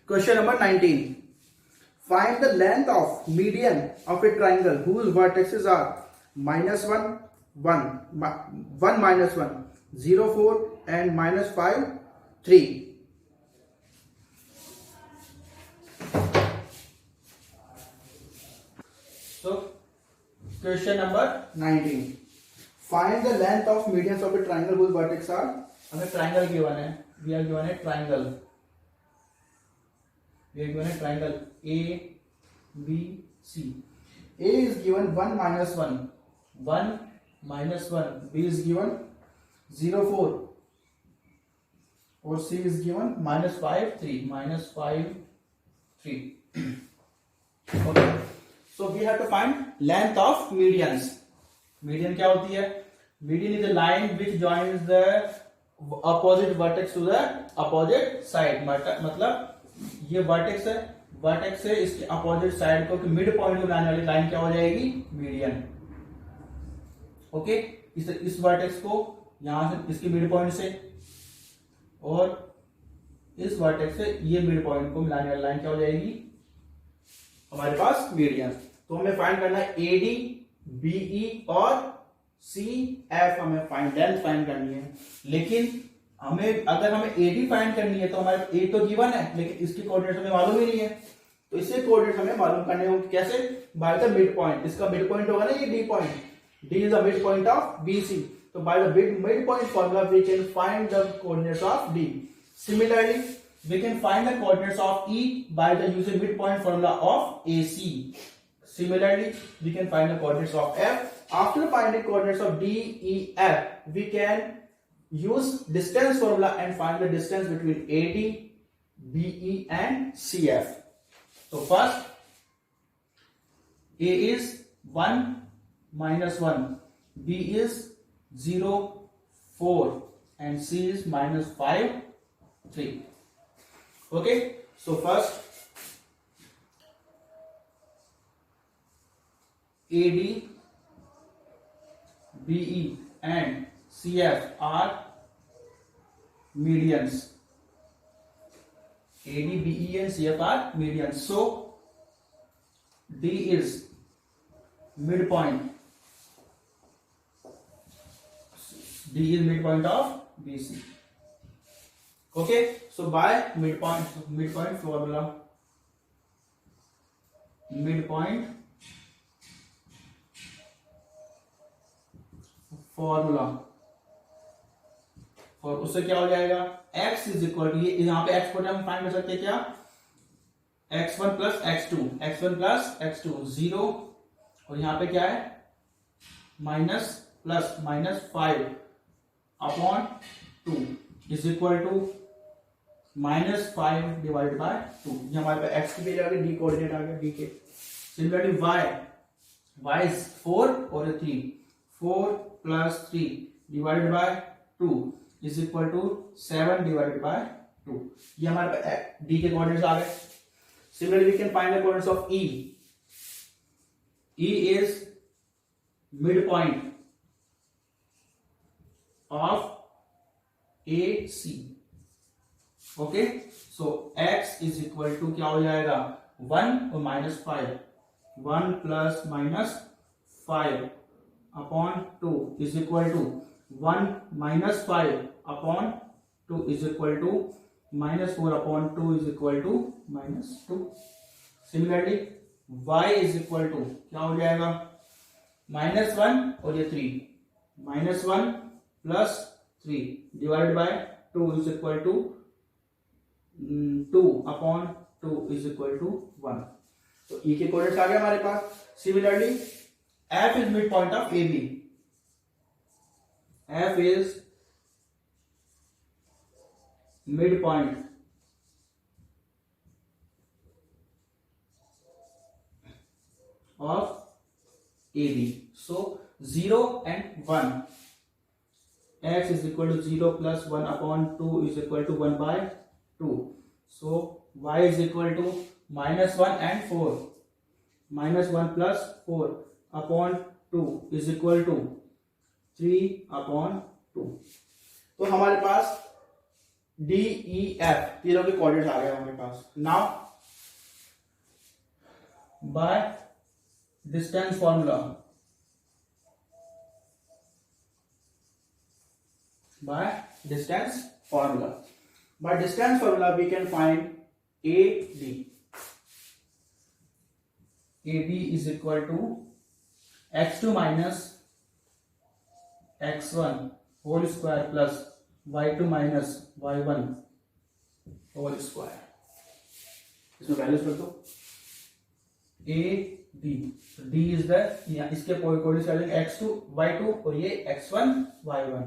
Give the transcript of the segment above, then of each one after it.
Question number 19. Find the length of median of a triangle whose vertices are -1, 1, 1 minus 1, 0, 4 and -5, 3. So, question number 19. Find the length of medians of a triangle whose vertex are. हमें triangle given है. We are given a triangle. We are given a triangle A, B, C. A is given 1 minus 1. 1 minus 1. B is given 0, 4. Or C is given -5, 3. -5, 3. Okay. So we have to find length of medians. Median क्या होती है? Median is the line which joins the opposite vertex to the opposite side. मतलब ये vertex है, vertex से इसके opposite side को mid point को मिलाने वाली लाइन क्या हो जाएगी? मीडियन. ओके, इस वर्टेक्स को यहां से इसके मिड पॉइंट से और इस वर्टेक्स से ये मिड पॉइंट को मिलाने वाली लाइन क्या हो जाएगी? हमारे पास मीडियन. तो हमें फाइंड करना है एडी, बीई और सी एफ. हमें लेंथ फाइंड करनी है. लेकिन अगर हमें एडी फाइंड करनी है तो हमारे ए तो गिवन है, लेकिन इसकी कोऑर्डिनेट हमें मालूम ही नहीं है. तो इससे कोऑर्डिनेट हमें मालूम करने होंगे. कैसे? By the mid point. इसका मिड पॉइंट होगा ना ये D point. D is the mid point of BC. तो by the mid point formula we can find the coordinates of D. Similarly we can find the coordinates of E by the using midpoint formula of AC. Similarly, we can find the coordinates of F. After finding coordinates of D, E, F, we can use distance formula and find the distance between AD, BE and CF. So first, A is 1 minus 1, B is 0, 4 and C is -5, 3. Okay, so first AD, BE and CF are medians. AD, BE and CF are medians. So D is midpoint. D is midpoint of BC. Okay, so by midpoint formula, और उससे क्या हो जाएगा? x is equal to, ये यहाँ पे x को हम फाइंड कर सकते हैं क्या? x1 plus x2, x1 plus x2 0 और यहाँ पे क्या है? Minus plus -5 upon 2 is equal to -5 divide by 2. ये हमारे पास x की वैल्यू आ गई, d कोऑर्डिनेट आ गया d के. सिमिलरली y इज 4 और 3. 4 plus 3 divided by 2 is equal to 7 divided by 2. ये हमारे पास d के कोऑर्डिनेट्स आ गए. Similarly we can find the coordinates of e. e is mid point of AC. Okay, so x is equal to क्या हो जाएगा? 1 और -5. 1 plus -5 upon 2 is equal to 1 -5 upon 2 is equal to -4 upon 2 is equal to -2. Similarly y is equal to क्या हो जाएगा? -1 और ये 3. -1 plus 3 divide by 2 is equal to 2 upon 2 is equal to 1. तो E के कोऑर्डिनेट्स आ गए हमारे पास. Similarly F is mid point of AB. F is mid point of AB. So 0 and 1. X is equal to 0 plus 1 upon 2 is equal to 1 by 2. So y is equal to -1 and 4. -1 plus 4 upon 2 is equal to 3 upon 2. तो हमारे पास D E F तीनों के coordinates आ गए हमारे पास। Now by distance formula, by distance formula we can find AD is equal to x2 minus x1 whole square plus y2 minus y1 whole square। इसमें values कर दो। AD, D इज द, इसके coordinates x2 y2 और ये x1 y1।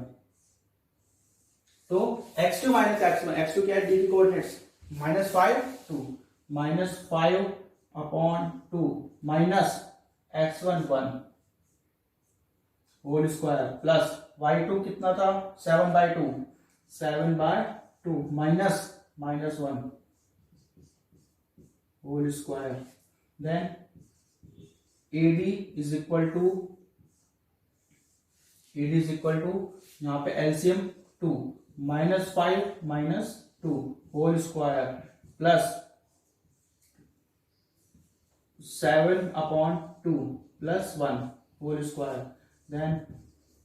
तो x2 minus x1, x2 क्या है, D की coordinates -5 2 -5 upon 2 minus x1 1 whole square plus y2 कितना था 7/2 7/2 minus -1 whole square. Then AD is equal to यहां पे LCM 2 -5 -2 whole square plus 7/2 plus 1 whole square. Then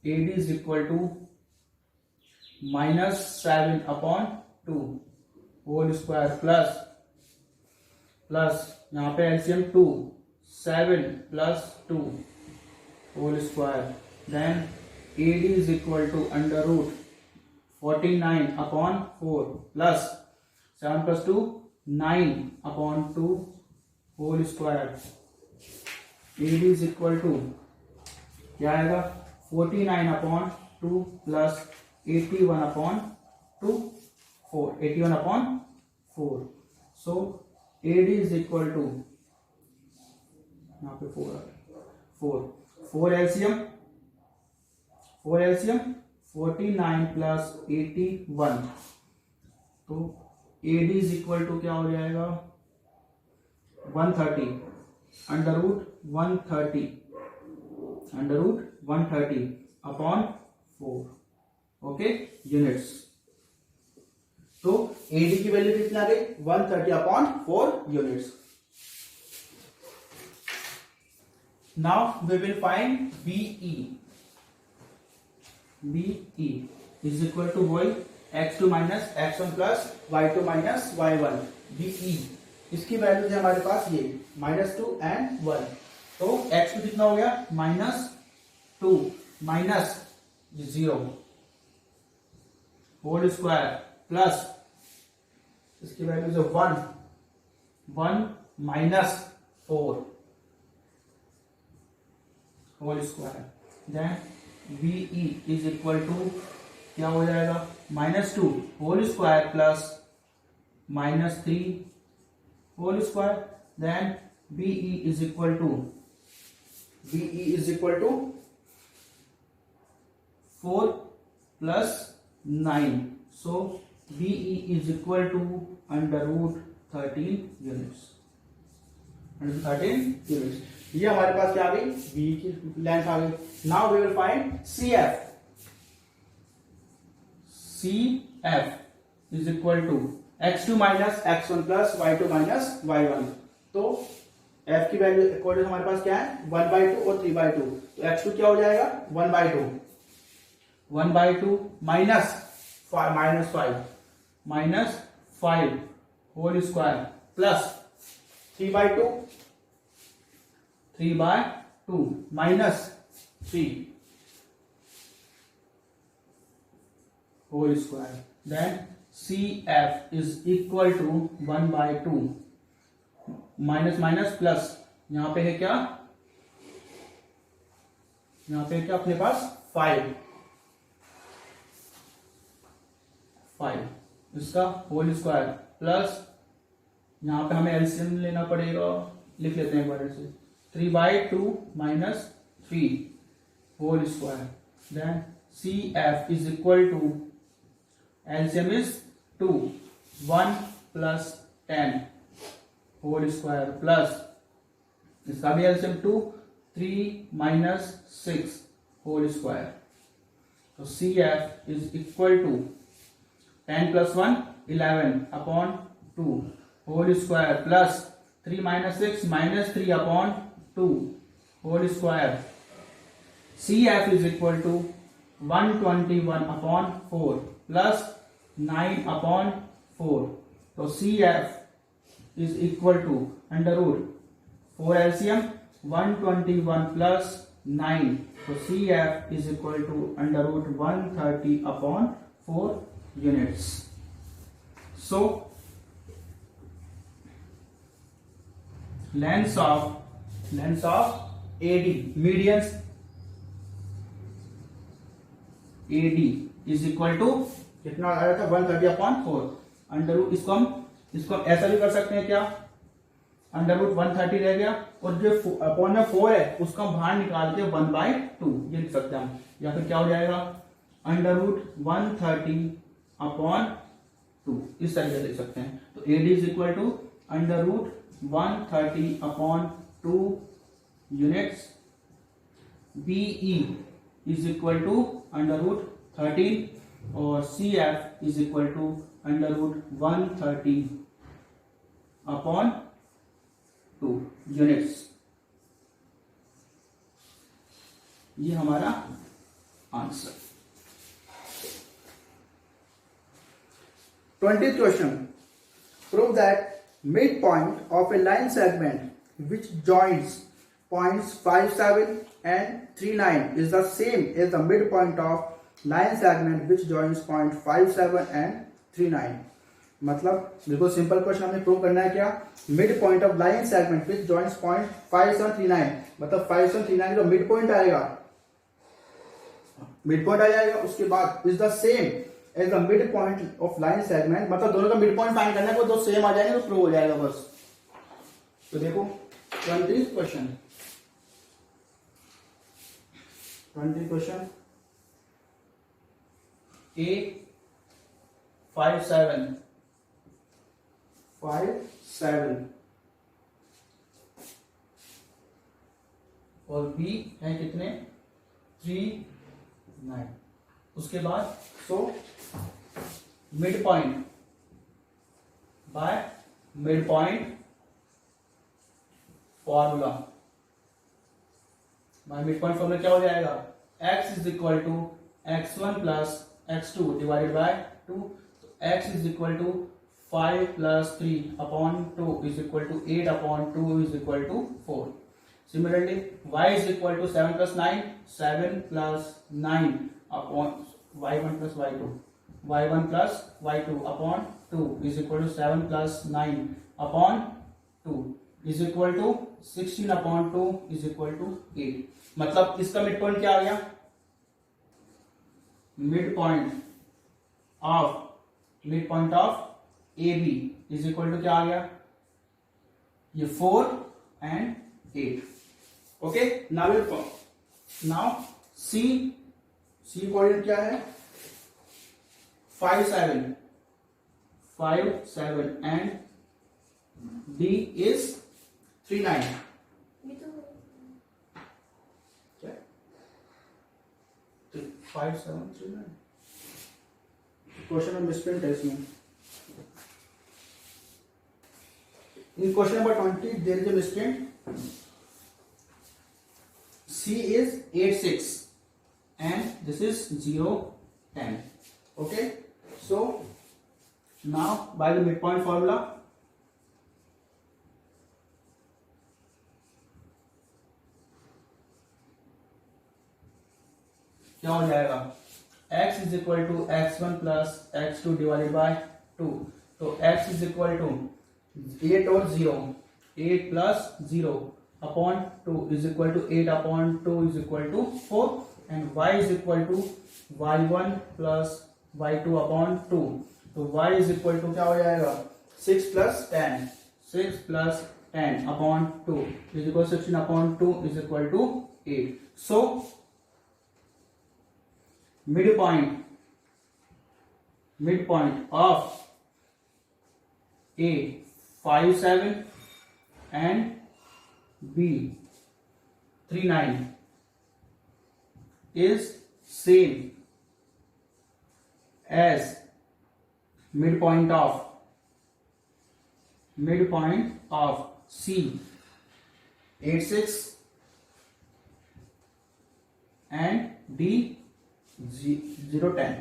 AD is equal to -7/2 whole square plus यहां पे LCM 2 7 + 2 whole square. Then AD is equal to √49/4 plus 7 + 2 9/2 whole square. AD is equal to क्या आएगा 49/2 plus 81/2 81/4। So AD is equal to यहाँ पे 4 LCM 49 plus 81। तो AD is equal to क्या हो जाएगा 130 √130/4 ओके यूनिट्स। तो AD की वैल्यू कितना आ गई 130/4 units. Now we will find BE is equal to वही x2 minus x1 plus y2 minus y1 BE। इसकी वैल्यू है हमारे पास ये -2 and 1। तो x2 कितना हो गया -2 माइनस 0 होल स्क्वायर प्लस इसकी वैल्यू है 1 -4 whole square. Then BE is equal to क्या हो जाएगा -2 whole square plus -3 whole square. Then BE is equal to 4 + 9। So BE is equal to √13 units. ये हमारे पास क्या आ गई बी की लेंथ आ गई। Now we will find CF is equal to x2 minus x1 plus y2 minus y1। तो f की value according हमारे पास क्या है 1/2 और 3/2। तो x2 क्या हो जाएगा 1/2 minus -5 whole square plus 3/2 minus 3 whole square. Then CF is equal to 1/2 minus plus यहां पे है क्या अपने पास 5 इसका होल स्क्वायर प्लस यहां पे हमें एलसीएम लेना पड़ेगा, लिख लेते हैं एक बार से 3/2 minus 3 whole square. Then CF is equal to LCM is 2 1 + 10 whole square plus इसका भी एलसीएम 2 3 - 6 होल स्क्वायर। तो CF is equal to 10 + 1 11 upon 2 whole square plus 3 minus 6 minus 3 upon 2 whole square. CF is equal to 121 upon 4 plus 9 upon 4. So CF is equal to under root 4 LCM 121 plus 9. So CF is equal to under root 130 upon 4 units. So lengths of AD, medians AD is equal to कितना आ रहा था 130 upon 4. Under root इसको हम ऐसा भी कर सकते हैं क्या, अंडर रूट 130 रह गया और जो अपॉन में 4 है उसका बाहर निकाल के 1/2 ये लिख सकते हैं हम. या फिर क्या हो जाएगा अंडर रूट 130 अपॉन 2 इस तरीके से लिख सकते हैं. तो AD is equal to under root 130 upon 2 units. BE is equal to under root 13 और CF is equal to under root 130 upon 2 units. ये हमारा answer. 20th question. Prove that midpoint of a line segment which joins points 57 and 39 is the same as the midpoint of line segment which joins point 57 and 39. मतलब बिल्कुल simple question हमें prove करना है क्या, mid point of line segment which joints point 5739 मतलब 5739 जो mid point आएगा, mid point आ जाएगा. उसके बाद is the same as the mid point of line segment मतलब दोनों का मिड पॉइंट फाइंड करना है, वो दो सेम आ जाएंगे तो प्रूव हो जाएगा बस. तो देखो 20th क्वेश्चन A 57 और B है कितने 39. उसके बाद so mid point by mid point formula. By mid point formula क्या हो जाएगा, x is equal to x1 plus x2 divided by 2. तो x is equal to 5 plus 3 upon 2 is equal to 8 अपॉन 2 is equal to 4. Similarly, y is equal to 7 plus 9, 7 plus 9 upon y1 plus y2, y1 plus y2 upon 2 is equal to 7 plus 9 upon 2 is equal to 16 upon 2 is equal to 8. मतलब इसका mid point क्या आ गया, mid point of AB is equal to क्या आ गया, ये 4 and 8. Okay. Now C coordinate क्या है 5 7 and D is 39. क्या 5 7 39 क्वेश्चन में मिसप्रिंट है इसमें. In question number 20 there is a misprint. C is 8 6 and this is 0 10. Okay, so now by the midpoint formula क्या हो जाएगा, x is equal to x1 plus x2 divided by 2. तो x is equal to 8 और 0, 8 plus 0 upon 2 is equal to 8 upon 2 is equal to 4 and y is equal to y1 plus y2 upon 2. तो y is equal to क्या हो जाएगा 6 plus 10 upon 2 is equal to 16 upon 2 is equal to 8. So midpoint of A 5 7 and B 39 is same as midpoint of C 86 and D 010।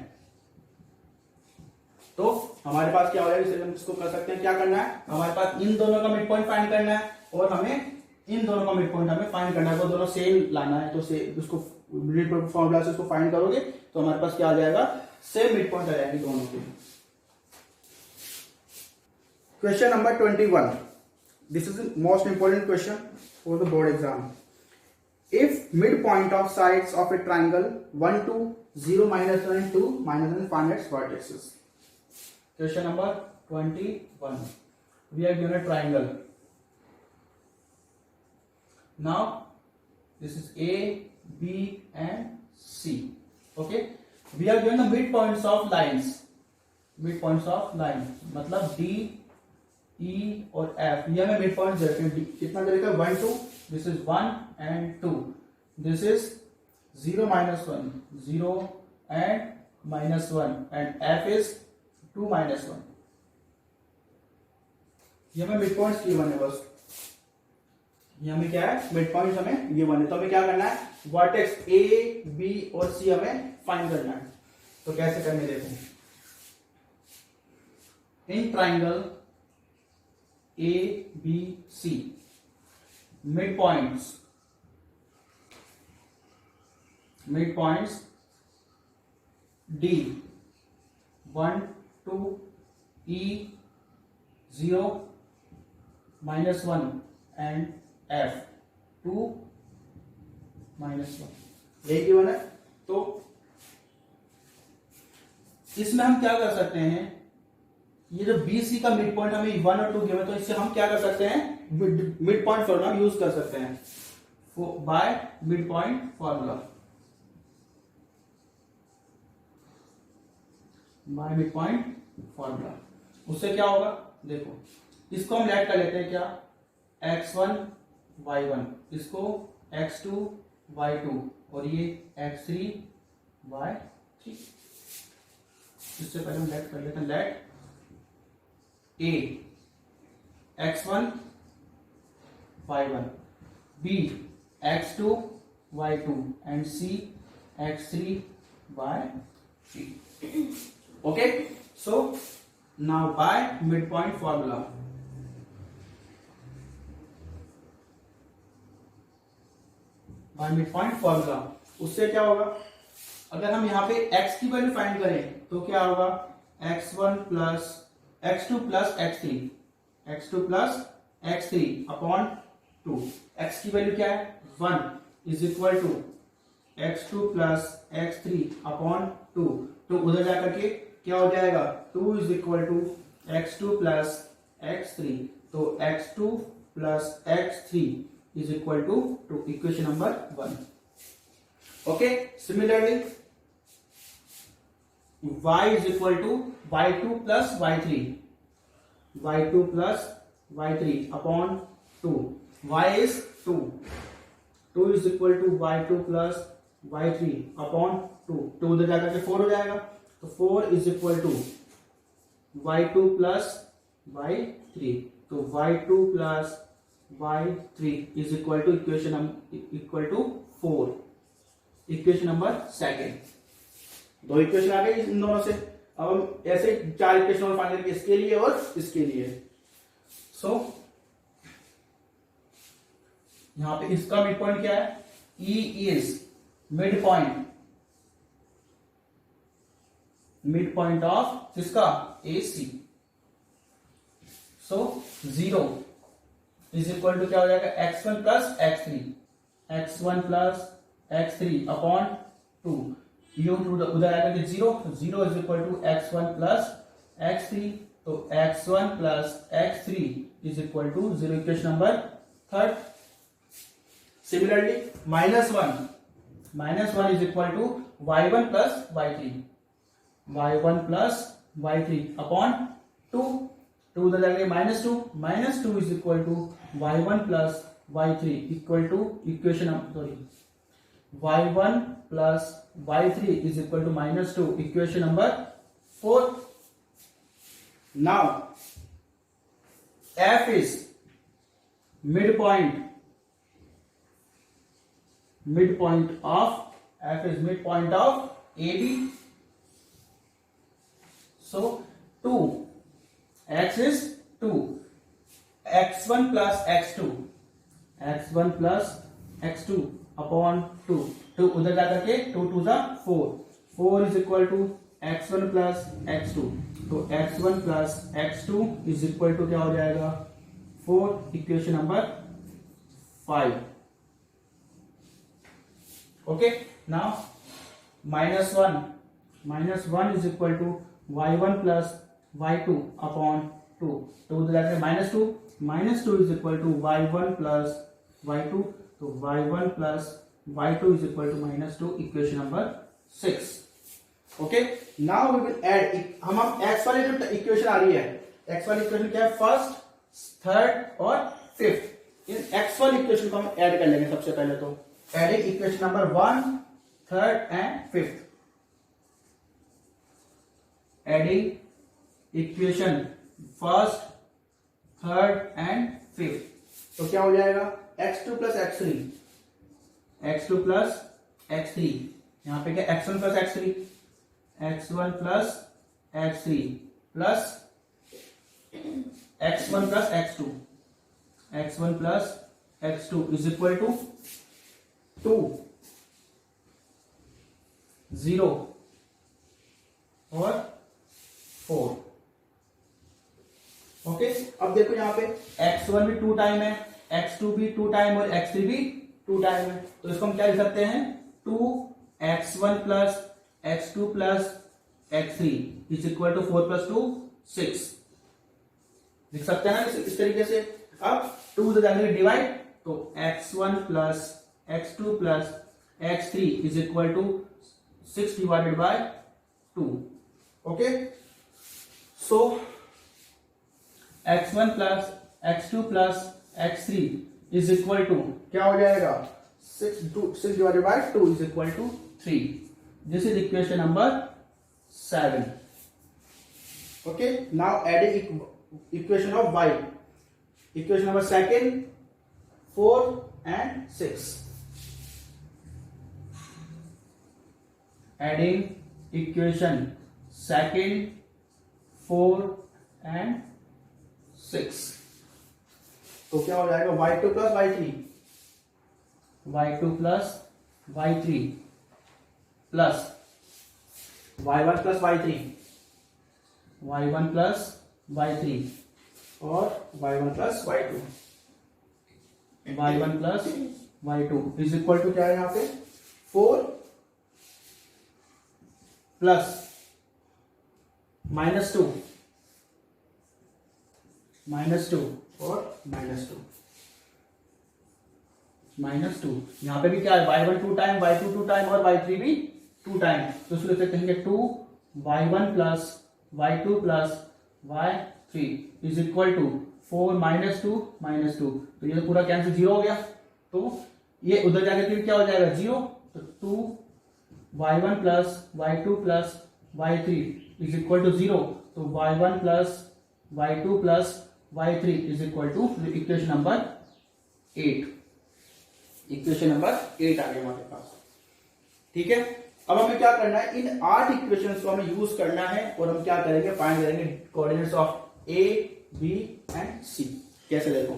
तो हमारे पास क्या हो जाएगा, इसे हम इसको कर सकते हैं, क्या करना है, हमारे पास इन दोनों का मिड पॉइंट फाइंड करना है और हमें इन दोनों का मिड पॉइंट हमें फाइंड करना है, वो दोनों सेम लाना है। तो उसको फॉर्मूला से उसको फाइंड करोगे तो हमारे पास क्या आ जाएगा, सेम मिड पॉइंट आ जाएगी दोनों के। Question number 21, this is most important question for the board exam. If midpoint of sides of a triangle 1, 2, 0, -1 and 2, -1 find its vertices. Question number 21. We are given a triangle. Now this is A, B and C. Okay. We are given the midpoints of lines. Midpoints of line मतलब D, E और F, ये हमें midpoints देते हैं। कितना देगा, 1, 2, this is 1 and 2, this is 0, -1, 0 and -1 and F is 2, -1। ये हमें मिड पॉइंट्स गिवन है, बस ये हमें क्या है, मिड पॉइंट्स हमें गिवन है। तो हमें क्या करना है, वर्टेक्स A, B और C हमें फाइंड करना है। तो कैसे करने, देखो, in triangle A, B, C midpoints D 1, 2, E 0, -1 and F 2, -1, यही गिवन है। तो इसमें हम क्या कर सकते हैं, ये जो BC का मिड पॉइंट हमें 1 और 2 गिवन, तो इससे हम क्या कर सकते हैं, मिड पॉइंट फॉर्मूला यूज कर सकते हैं bye mid point formula. By mid point formula उससे क्या होगा, देखो इसको हम लेट कर लेते हैं, क्या, x1 y1, इसको x2 y2 और ये x3 y3। इससे पहले हम लेट कर लेते हैं, late A x1 y1, B x2 y2 and C x3 y3। Okay, so now by midpoint formula, by midpoint formula उससे क्या होगा, अगर हम यहाँ पे x की वैल्यू फाइंड करें तो क्या होगा, x1 plus x2 plus x3, x2 plus x3 upon 2, x की वैल्यू क्या है, 1 is equal to x2 plus x3 upon 2। तो उधर जाकर के क्या हो जाएगा, 2 is equal to x2 plus x3, तो x2 plus x3 is equal to 2, equation number 1। Okay, similarly y is equal to y2 plus y3, y2 plus y3 upon 2, y is 2, 2 is equal to y2 plus y3 upon 2, तो उधर जाकर के 4 हो जाएगा, तो 4 is equal to y2 plus y3, तो y2 plus y3 is equal to equal to 4, equation number 2। दो equation आ गए इन दोनों से। अब हम ऐसे 4 इक्वेशन और फाइंड करेंगे, इसके लिए और इसके लिए। सो यहां पे इसका मिड पॉइंट क्या है, E is mid point of इसका AC। So 0 is equal to क्या हो जाएगा, x1 plus x3, x1 plus x3 upon 2, you उधर आएगा कि 0, 0 is equal to x1 plus x3, तो x1 plus x3 is equal to 0, equation number 3। Similarly -1 is equal to y1 plus y3, y1 plus y3 upon 2, तो उधर जाएगा -2 is equal to y1 plus y3 equal to equation y1 plus y3 is equal to -2, equation number 4। Now F is midpoint of AB. So 2, x is 2, x1 plus x2 upon 2, तो उधर जाकर के 2 2 जा 4 is equal to x1 plus x2, तो x1 plus x2 is equal to क्या हो जाएगा 4, equation number 5. Okay, now -1 is equal to y1 plus y2 upon 2, तो उधर जाकर -2 is equal to y1 plus y2, तो y1 plus y2 is equal to -2, equation number 6. Okay, now we will add, हम x वाली जो equation आ रही है, x वाली इक्वेशन क्या है, फर्स्ट, थर्ड और फिफ्थ, इन x वाली इक्वेशन को हम ऐड कर लेंगे. सबसे पहले तो adding equation number 1, third and fifth. Adding equation first, third and fifth, तो क्या हो जाएगा x2 प्लस x3, यहां पे क्या x1 plus x3 plus x1 plus x2 is equal to 2, 0 और 4. ओके, अब देखो यहां पे x1 भी 2 टाइम है, x2 भी 2 टाइम और x3 भी 2 टाइम है, तो इसको हम क्या लिख सकते हैं 2x1 plus x2 plus x3 is equal to 4 plus 2 6 लिख सकते हैं इस तरीके से. अब 2 से जाएंगे डिवाइड, तो x1 plus x2 plus x3 is equal to 6 divided by 2. Okay, so x1 plus x2 plus x3 is equal to क्या हो जाएगा 6 divided by 2 is equal to 3. This is equation number 7. Okay, now adding equation of y, equation number second, 4 and 6. Adding equation second, 4 and 6, तो क्या हो जाएगा y2 plus y3 plus y1 plus y3 और y1 plus y2 is equal to क्या है यहां पे 4 plus -2 और -2 यहां पे भी क्या है y1 2 टाइम, y2 2 टाइम और y3 भी 2 टाइम, तो इसको लिख सकते हैं 2 y1 plus y2 plus y3 is equal to 4 -2, तो ये पूरा कैंसिल 0 हो गया, तो ये उधर जाकर फिर क्या हो जाएगा 0, तो 2 y1 plus y2 plus y3 is equal to 0, तो y1 plus y2 plus y3 is equal to equation number 8. Equation number 8 आ गया हमारे पास. ठीक है, अब हमें क्या करना है, इन 8 इक्वेशंस को हमें यूज करना है और हम क्या करेंगे, फाइंड करेंगे coordinates of A, B and C. कैसे देखो,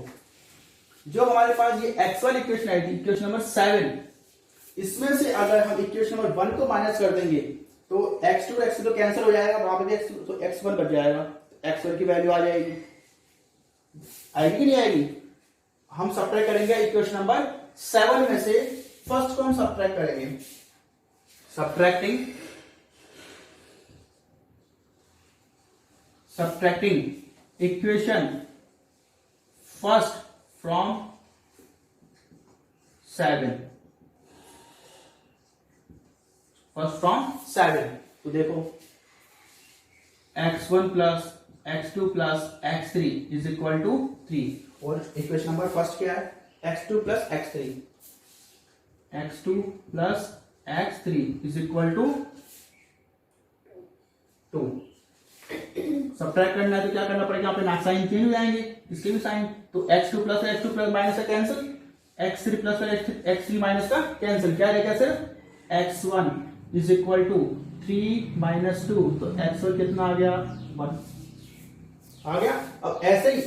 जो हमारे पास ये x1 इक्वेशन आई थी, इक्वेशन नंबर 7, इसमें से अगर हम इक्वेशन नंबर 1 को माइनस कर देंगे तो x2 और x3 तो कैंसिल हो जाएगा, वहां पे x2 तो x1 बच जाएगा, x1 की वैल्यू आ जाएगी कि नहीं आएगी. हम सब्ट्रैक्ट करेंगे इक्वेशन नंबर 7 में से फर्स्ट को हम सब्ट्रैक्ट करेंगे. Subtracting equation first from 7. तो देखो x1 plus x2 plus x3 is equal to 3, और इक्वेशन नंबर फर्स्ट क्या है x2 plus x3 is equal to 2. Subtract करना है तो क्या करना पड़ेगा, यहाँ पे ना साइन चेंज हो जाएंगे, इसके भी साइन, तो x2 plus x2 plus minus का cancel, x3 plus x3 minus का कैंसिल, क्या रहेगा सिर्फ x1 is equal to 3 minus 2, तो x1 कितना आ गया 1 आ गया। अब ऐसे ही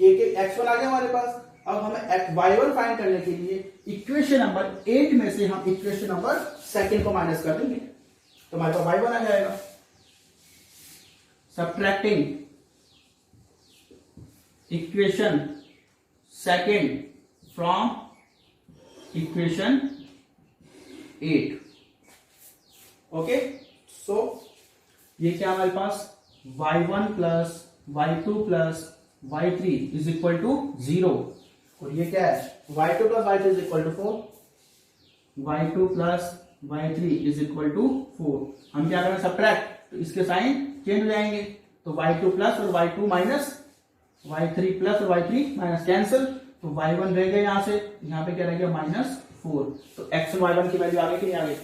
एक एक x1 आ गया हमारे पास। अब हमें y1 फाइंड करने के लिए इक्वेशन नंबर 8 में से हम इक्वेशन नंबर सेकंड को माइनस कर देंगे, तो हमारे पास y1 आ जाएगा। subtracting equation second from equation 8, okay, so ये क्या हमारे पास y1 plus y2 plus y3 is equal to 0, और ये क्या है y2 plus y3 is equal to 4, y2 plus y3 is equal to 4। हम क्या करें सब्ट्रैक्ट, तो इसके साइन चेंज हो जाएंगे, तो y2 प्लस और y2 माइनस, y3 प्लस और y3 माइनस कैंसिल, तो y1 रह गया यहाँ से, यहाँ पे क्या रह गया -4, तो x और y1 की वैल्यू आ गई कि नहीं आ गई।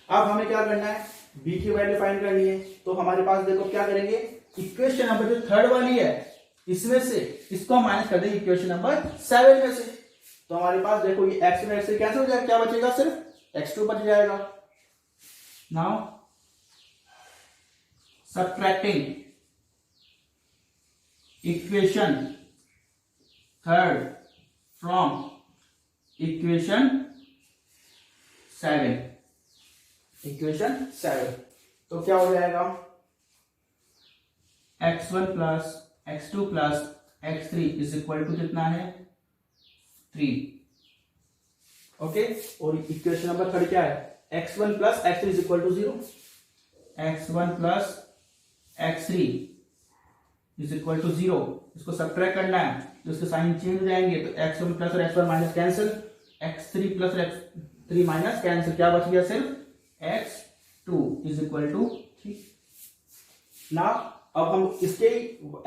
अब हमें क्या करना है, b की वैल्यू फाइंड करनी है, तो हमारे पास देखो क्या करेंगे, इक्वेशन नंबर जो थर्ड वाली है इसमें से इसको हम माइनस कर देंगे इक्वेशन नंबर 7 में से, तो हमारे पास देखो ये x में x से कैंसिल हो जाएगा, क्या बचेगा सिर्फ x2 बच जाएगा। Now subtracting equation third from equation 7, equation 7, तो क्या हो जाएगा x1 plus x2 plus x3 is equal to कितना है 3, ओके, और इक्वेशन नंबर थर्ड क्या है x1 plus x3 is equal to 0, x1 plus x3 is equal to 0, इसको सब्ट्रैक्ट करना है तो इसके साइन चेंज हो जाएंगे, तो x1 प्लस और x1 minus cancel, x3 plus और x3 माइनस कैंसिल, क्या बच गया सिर्फ x2 इज इक्वल टू 3। ना अब हम इसके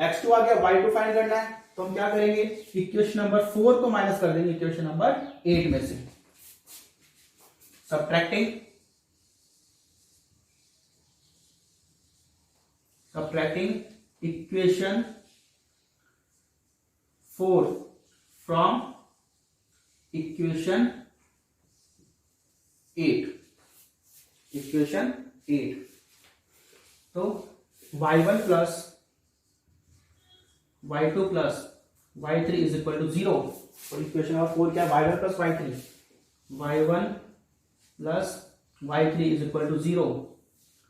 x2 आ गया, y2 फाइंड करना है, तो हम क्या करेंगे इक्वेशन नंबर 4 को माइनस कर देंगे इक्वेशन नंबर 8 में से, subtracting equation 4 from equation 8, equation 8, तो y1 plus y2 plus y3 is equal to 0, और इक्वेशन नंबर 4 क्या है y1 plus y3, y1 plus y3 is equal to 0,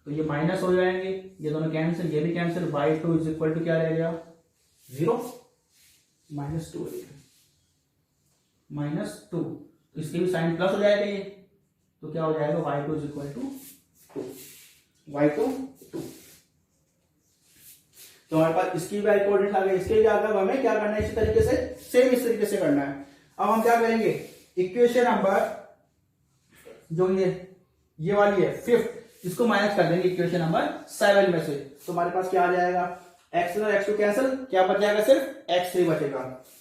तो ये माइनस हो जाएंगे, ये दोनों कैंसिल, ये भी cancel, y2 is equal to क्या रह गया 0 -2, -2, तो इसके भी साइन प्लस हो जाएगा ये, तो क्या हो जाएगा y2 is equal to 2, y2 2, तो हमारे पास इसकी भी कोऑर्डिनेट आ गई, इसके भी आ गए, हमें क्या करना है इसी तरीके से, सेम इस तरीके से करना है। अब हम क्या करेंगे इक्वेशन नंबर जो ये वाली है 5th, इसको माइनस कर देंगे इक्वेशन नंबर 7 में से, तो हमारे पास क्या आ जाएगा x और x2 कैंसिल, क्या बच जाएगा सिर्फ x3 बचेगा।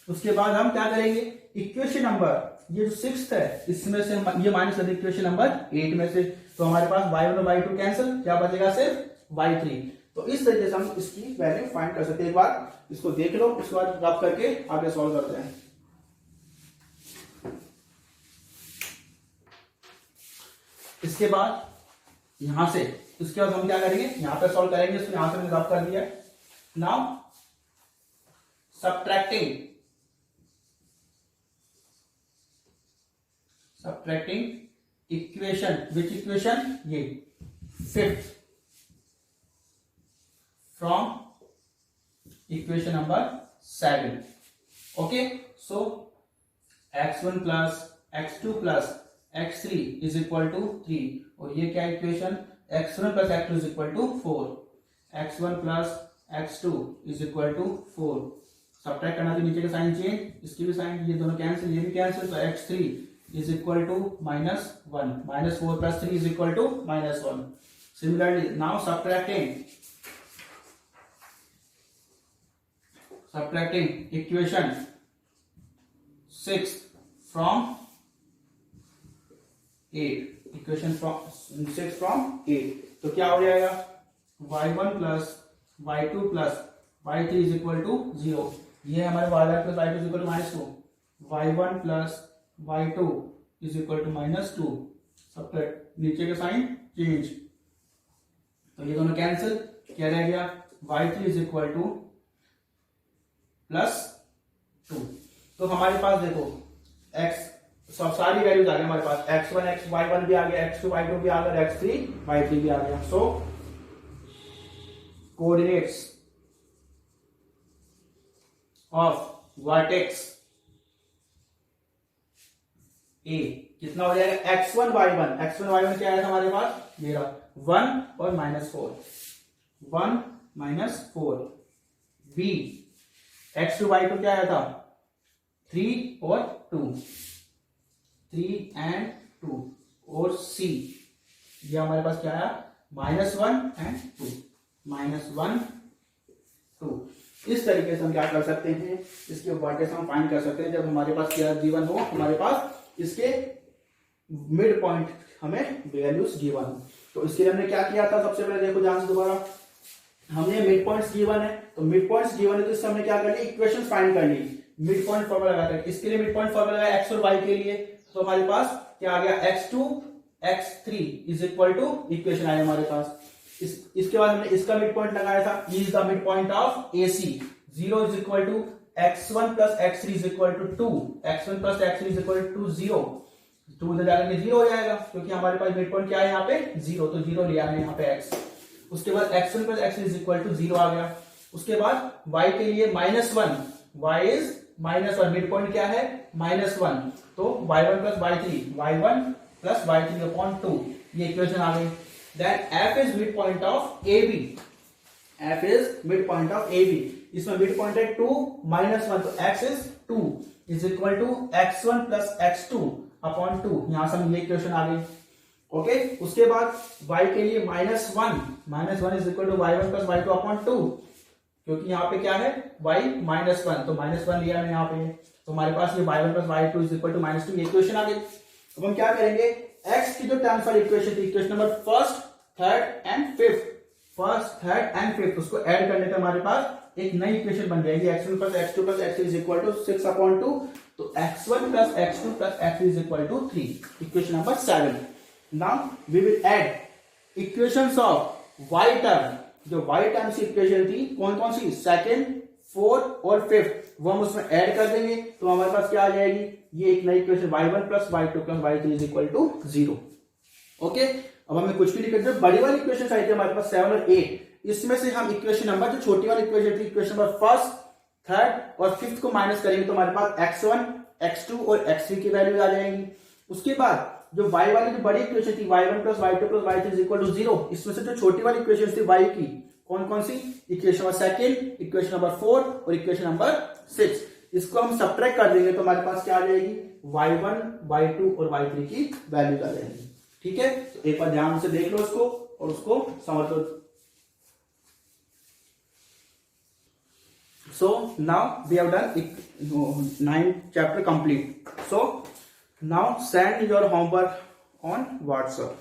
उसके बाद हम क्या करेंगे इक्वेशन नंबर ये जो 6th है इसमें से हम ये माइनस कर देंगे इक्वेशन नंबर 8 में से, तो हमारे पास y1 और y2 कैंसिल, क्या बचेगा सिर्फ y3। तो इस तरीके से हम इसकी वैल्यू फाइंड कर सकते हैं। एक बार इसको देख लो, उसके बाद रब करके आगे सॉल्व करते हैं। इसके बाद यहां से उसके बाद हम क्या करेंगे यहां पे सॉल्व करेंगे, इसको यहां से मैंने रब कर दिया। नाउ सब्ट्रैक्टिंग इक्वेशन, विच इक्वेशन, ये 5th from equation number 7, okay, so x1 plus x2 plus x3 is equal to 3, और ये क्या equation x1 plus x2 is equal to 4, x1 plus x2 is equal to 4, subtract करना तो नीचे का sign change, इसकी भी साइन, ये दोनों कैंसिल, ये भी कैंसिल, तो x3 is equal to -1, -4 plus 3 is equal to -1। Similarly, now subtracting equation 6 from 8, equation 6 from 8, तो क्या हो जाएगा y1 plus y2 plus y3 is equal to 0। ये हमारे y1 plus y2 is equal to -2, y1 plus y2 is equal to -2। Subtract, नीचे के sign change, तो ये दोनों कैंसिल, क्या रह गया y3 इज इक्वल टू +2। तो हमारे पास देखो x सब सारी वैल्यूज आ गई हमारे पास, x1 y1 भी आ गया, x2 y2 भी आ गया, x3 y3 भी आ गया। सो कोऑर्डिनेट्स ऑफ वर्टेक्स ए कितना हो जाएगा, x1 y1 क्या आया था हमारे पास, मेरा 1 और -4, 1 -4। b x2 y2 क्या आया था, 3 और 2, 3 and 2। और c ये हमारे पास क्या आया, -1 and 2, -1 2। इस तरीके से हम क्या कर सकते हैं, इसके वर्टेक्स हम फाइंड कर सकते हैं जब हमारे पास क्या गिवन हो, हमारे पास इसके मिड पॉइंट हमें वैल्यूज गिवन हो। तो इसके लिए हमने क्या किया था, सबसे पहले देखो ध्यान से दोबारा, हमने मिड पॉइंट्स गिवन है, तो मिड पॉइंट्स गिवन है तो इससे हमने क्या कर ली, इक्वेशन फाइंड कर ली, मिड पॉइंट फॉर्मूला लगाकर। इसके लिए मिड पॉइंट फॉर्मूला लगाया x और y के लिए, तो हमारे पास क्या आ गया, x2 x3 is equal to, equation आया हमारे पास। इसके बाद हमने इसका मिड पॉइंट लगाया था, is the mid point of AC, 0 is equal to x1 plus x3 is equal to 2, x1 plus x3 is equal to 0, 2 इधर जाकर 0 हो जाएगा, क्योंकि हमारे पास मिड पॉइंट क्या है यहाँ पे 0, तो 0 लिया है यहाँ पे x। उसके बाद x1 plus x3 is equal to 0 आ गया। उसके बाद y के लिए -1, y इज -1, मिड पॉइंट क्या है -1, तो y1 plus y3, y1 plus y3 upon 2, ये इक्वेशन आ गई। Then f is mid point of AB, f is mid point of AB, इसमें मिड पॉइंट है 2 -1, तो x is 2 is equal to x1 plus x2 upon 2, यहां से हम ये इक्वेशन आ गई। ओके, उसके बाद y के लिए -1 is equal to y1 plus y2 upon 2, क्योंकि यहाँ पे क्या है y -1, तो -1 लिया है यहाँ पे, तो हमारे पास ये y1 plus y2 is equal to -2, ये इक्वेशन आ गई। अब हम क्या करेंगे, x की जो ट्रांसफर इक्वेशन थी, equation number first, third and fifth, उसको ऐड करने पे हमारे पास एक नई इक्वेशन बन जाएगी, x1 plus x2 plus x3 is equal to 6 upon 2, तो x1 plus x2 plus x3 is equal to 3, equation number 7। Now we will add equations of y term, जो y टर्म की इक्वेशन थी कौन कौन सी, second, fourth और fifth, वो हम उसमें ऐड कर देंगे, तो हमारे पास क्या आ जाएगी, ये एक नई equation y1 plus y2 plus y3 is equal to 0। Okay, अब हमें कुछ भी नहीं करना, बड़ी वाली इक्वेशन आई थी हमारे पास 7 और 8, इसमें से हम इक्वेशन नंबर, जो छोटी वाली इक्वेशन थी, इक्वेशन नंबर फर्स्ट, थर्ड और फिफ्थ को माइनस करेंगे, तो हमारे पास x1, x2 और x3 की वैल्यू आ जाएंगी। उसके बाद जो y वाली जो बड़ी इक्वेशन थी, y1 plus y2 plus y3 is equal to 0, इसमें से जो छोटी वाली इक्वेशन थी y की, कौन कौन सी, equation number second, equation number 4 और इक्वेशन नंबर 6, इसको हम सब्ट्रैक्ट कर देंगे, तो हमारे पास क्या आ जाएगी, y1, y2 और y3 की वैल्यूज आ जाएंगी। ठीक है, तो एक बार ध्यान से देख लो उसको और उसको समझ लो। So now we have done 9th chapter complete. So now send your homework on WhatsApp.